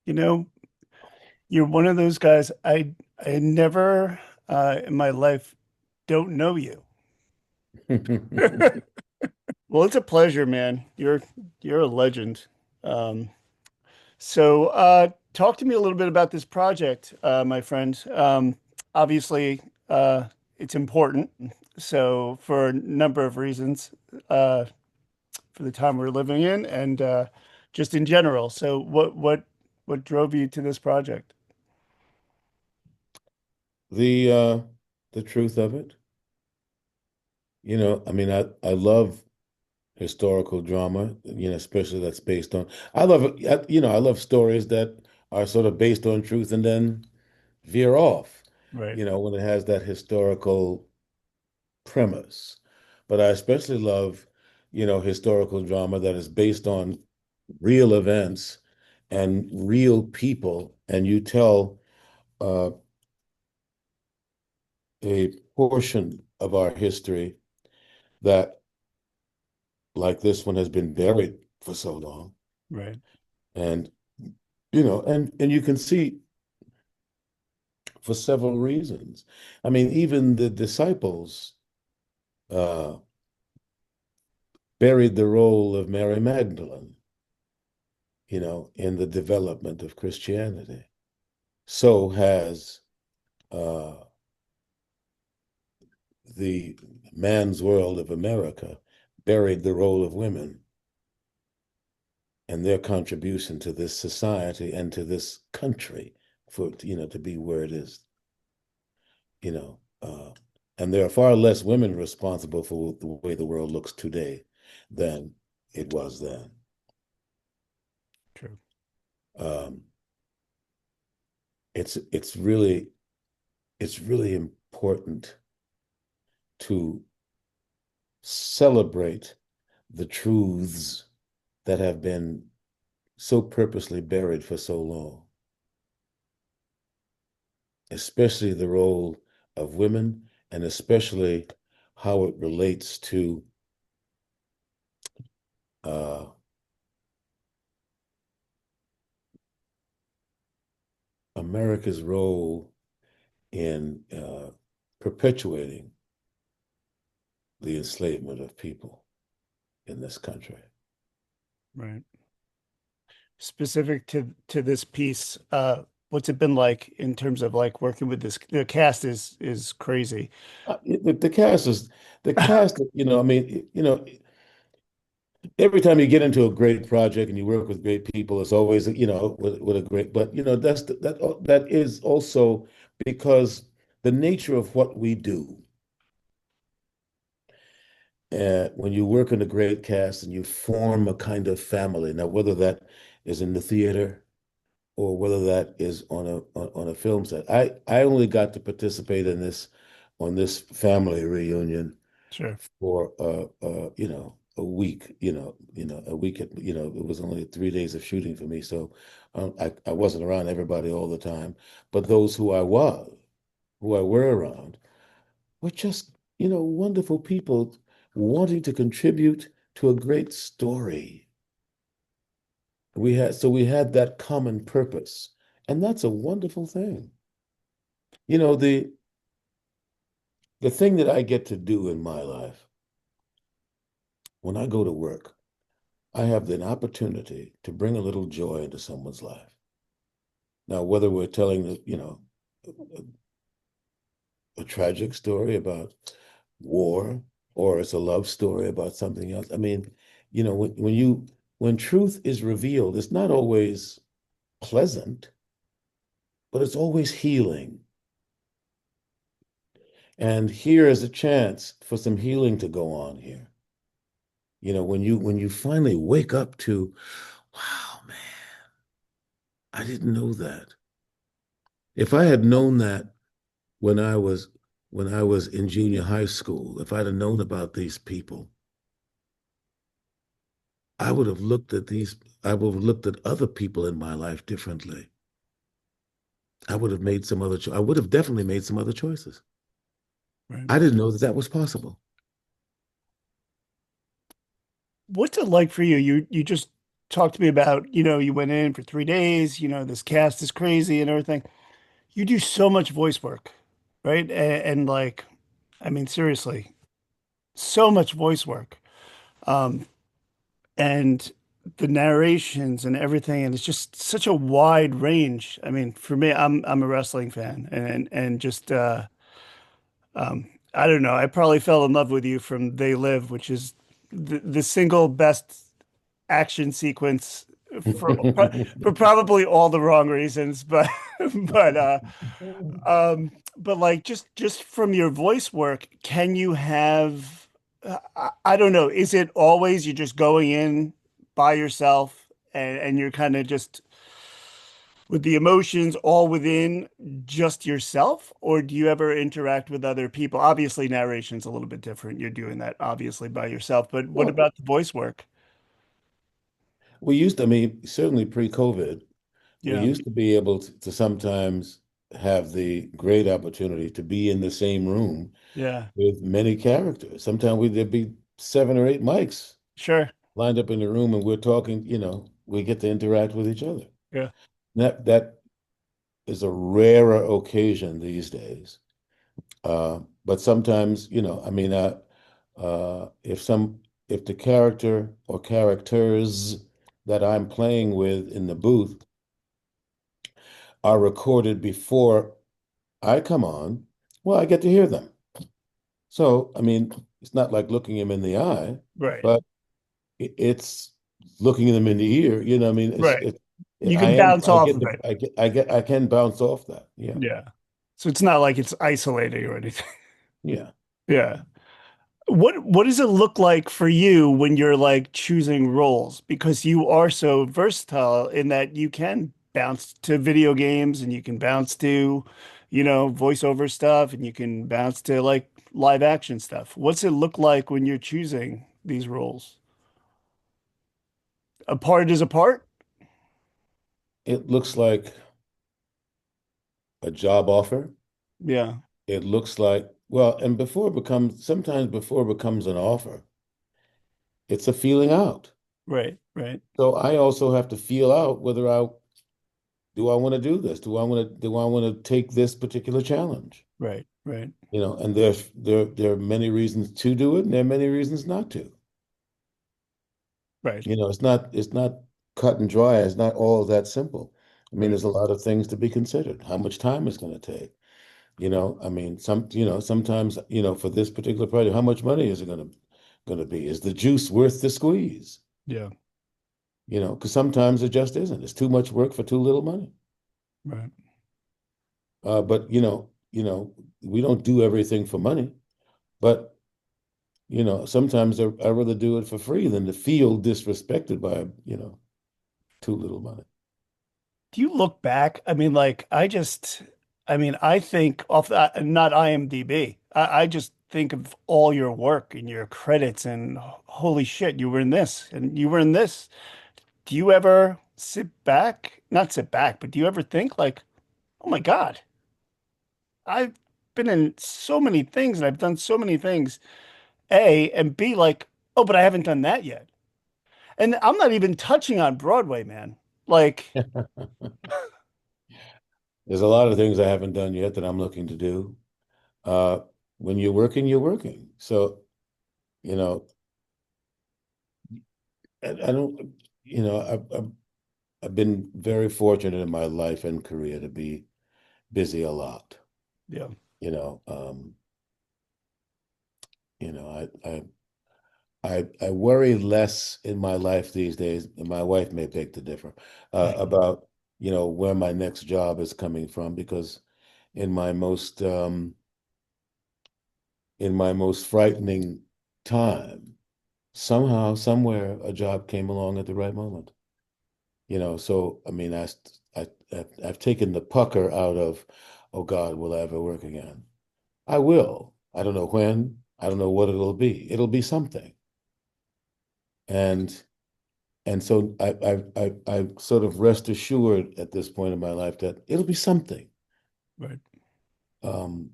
You know, you're one of those guys I never in my life don't know you. Well, it's a pleasure, man. You're a legend. Um, talk to me a little bit about this project, my friend. Obviously, it's important. So, for a number of reasons, uh, for the time we're living in, and just in general. So, what drove you to this project? The uh the truth of it, I mean, I love historical drama, especially that's based on. I love it, I love stories that are sort of based on truth and then veer off, Right, when it has that historical premise. But I especially love, historical drama that is based on real events and real people, and you tell uh, a portion of our history that, like this one, has been buried for so long. right, And, and you can see for several reasons. I mean, even the disciples uh, buried the role of Mary Magdalene, in the development of Christianity. So has uh, the man's world of America buried the role of women and their contribution to this society and to this country for, to be where it is, you know. And there are far less women responsible for the way the world looks today than it was then. true. Um, it's it's really it's really important to celebrate the truths that have been so purposely buried for so long, especially the role of women and especially how it relates to uh, America's role in perpetuating the enslavement of people in this country. Right. Specific to this piece, what's it been like in terms of like working with this? The cast is crazy. The cast is the cast. I mean, every time you get into a great project and you work with great people, it's always, with a great. But that is also because the nature of what we do. When you work in a great cast and you form a kind of family. Now, whether that is in the theater or whether that is on a film set. I only got to participate in this on this family reunion Sure. for a week, a week it was only 3 days of shooting for me. So I wasn't around everybody all the time, but those who I were around were just, wonderful people wanting to contribute to a great story. We had that common purpose, and that's a wonderful thing. You know, the thing that I get to do in my life when I go to work, I have the opportunity to bring a little joy into someone's life. Now, whether we're telling a tragic story about war or it's a love story about something else. I mean, when truth is revealed, it's not always pleasant, but it's always healing. And here is a chance for some healing to go on here. When you finally wake up to, wow, man, I didn't know that. If I had known that when I was in junior high school, if I'd have known about these people, I would have looked at these, I would have looked at other people in my life differently. I would have made some other I would have definitely made some other choices. Right. I didn't know that that was possible. What's it like for you? You just talk to me about, you went in for 3 days, this cast is crazy and everything. You do so much voice work, right? And like, I mean, seriously, so much voice work. Um, and the narrations and everything, and it's just such a wide range. I mean, for me, I'm a wrestling fan, and just I don't know. I probably fell in love with you from They Live, which is the single best action sequence for for probably all the wrong reasons, but but uh but like just from your voice work, can you have I don't know, is it always you're just going in by yourself and you're kind of just with the emotions all within just yourself, or do you ever interact with other people? Obviously, narration's a little bit different. You're doing that obviously by yourself, but what Well, about the voice work? we used to, I mean, certainly pre-COVID, we Yeah, used to be able to sometimes have the great opportunity to be in the same room yeah, with many characters. Sometimes there'd be 7 or 8 mics sure. lined up in the room and we're talking, we get to interact with each other. Yeah, That is a rarer occasion these days. But sometimes, I mean, if the character or characters that I'm playing with in the booth are recorded before I come on, well, I get to hear them. So, I mean, it's not like looking him in the eye, right, but it's looking them in the ear. I mean, right. You can bounce I off get of it. I can bounce off that. Yeah, Yeah. So it's not like it's isolating or anything. yeah. Yeah. What does it look like for you when you're like choosing roles? Because you are so versatile in that you can bounce to video games and you can bounce to, voiceover stuff and you can bounce to like live action stuff. What's it look like when you're choosing these roles? A part is a part? It looks like a job offer. Yeah. It looks like, well, and sometimes before it becomes an offer, it's a feeling out. Right, right, So I also have to feel out whether I want to do this? Do I want to take this particular challenge? right, right, And there are many reasons to do it, and there are many reasons not to. right, It's not cut and dry. It's not all that simple. I mean, right, there's a lot of things to be considered. How much time is going to take? I mean, sometimes, for this particular project, how much money is it going to be? Is the juice worth the squeeze? yeah, Because sometimes it just isn't. It's too much work for too little money. right. But we don't do everything for money. But sometimes I'd rather do it for free than to feel disrespected by too little money. Do you look back? I mean, like, I mean, I think off that, not IMDb. I just think of all your work and your credits and holy shit, you were in this and you were in this. Do you ever sit back? Not sit back, but do you ever think like, oh my God, I've been in so many things and I've done so many things. A and B, like, oh, but I haven't done that yet. And I'm not even touching on Broadway, man. Like, There's a lot of things I haven't done yet that I'm looking to do. Uh, when you're working, you're working. So, you know, I don't, I've been very fortunate in my life and career to be busy a lot. yeah, You know, um, you know, I worry less in my life these days, and my wife may beg to differ, about, where my next job is coming from because in my most um, in my most frightening time, somehow, somewhere, a job came along at the right moment. So I mean, I've taken the pucker out of, oh God, will I ever work again? I will. I don't know when. I don't know what it'll be. It'll be something. And so I sort of rest assured at this point in my life that it'll be something. right. Um,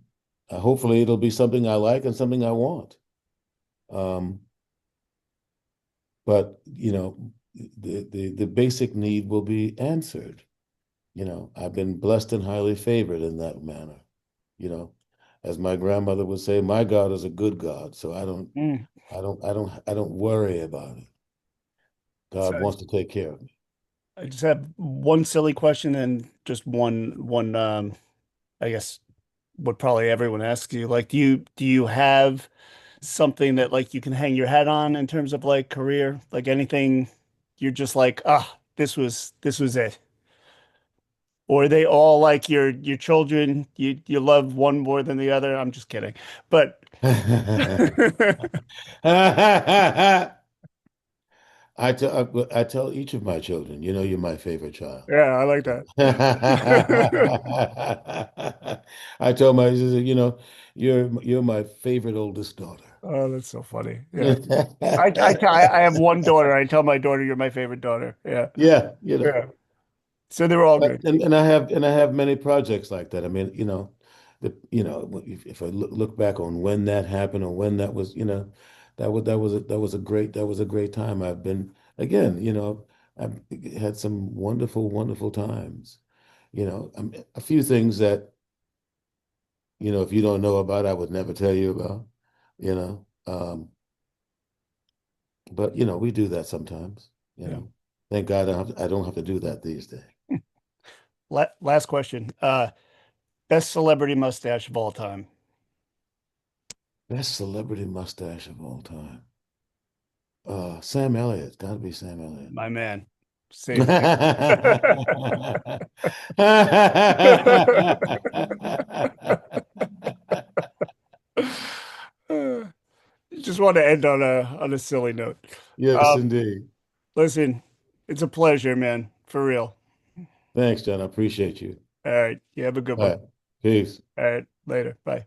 Hopefully it'll be something I like and something I want. Um, but the basic need will be answered. I've been blessed and highly favored in that manner. You know, as my grandmother would say, my God is a good God, so Mm. I don't worry about it. So God wants to take care of me. I just have one silly question and just one I guess what probably everyone asks you. Like, do you have something that like you can hang your hat on in terms of like career? Like anything you're just like, ah, this was it. Or are they all like your children? You love one more than the other? I'm just kidding. But I tell each of my children, you're my favorite child. yeah, I like that. I tell my sister, you're my favorite oldest daughter. Oh, that's so funny. Yeah. I have one daughter. I tell my daughter you're my favorite daughter. Yeah. Yeah, Yeah. So they're all but good. and I have many projects like that. I mean, if I look back on when that happened or when that was, that was a great time. I've been again, I've had some wonderful, wonderful times. A few things that, if you don't know about, I would never tell you about, you know. But we do that sometimes, you Yeah. know. Thank God I don't have to do that these days. Last question. Best celebrity mustache of all time. Best celebrity mustache of all time. Sam Elliott. Gotta be Sam Elliott. My man. Same thing. Just want to end on a silly note. Yes, Um, indeed. listen, it's a pleasure, man. For real. Thanks, John. I appreciate you. All right. You have a good All one. right. Peace. All right. Later. Bye.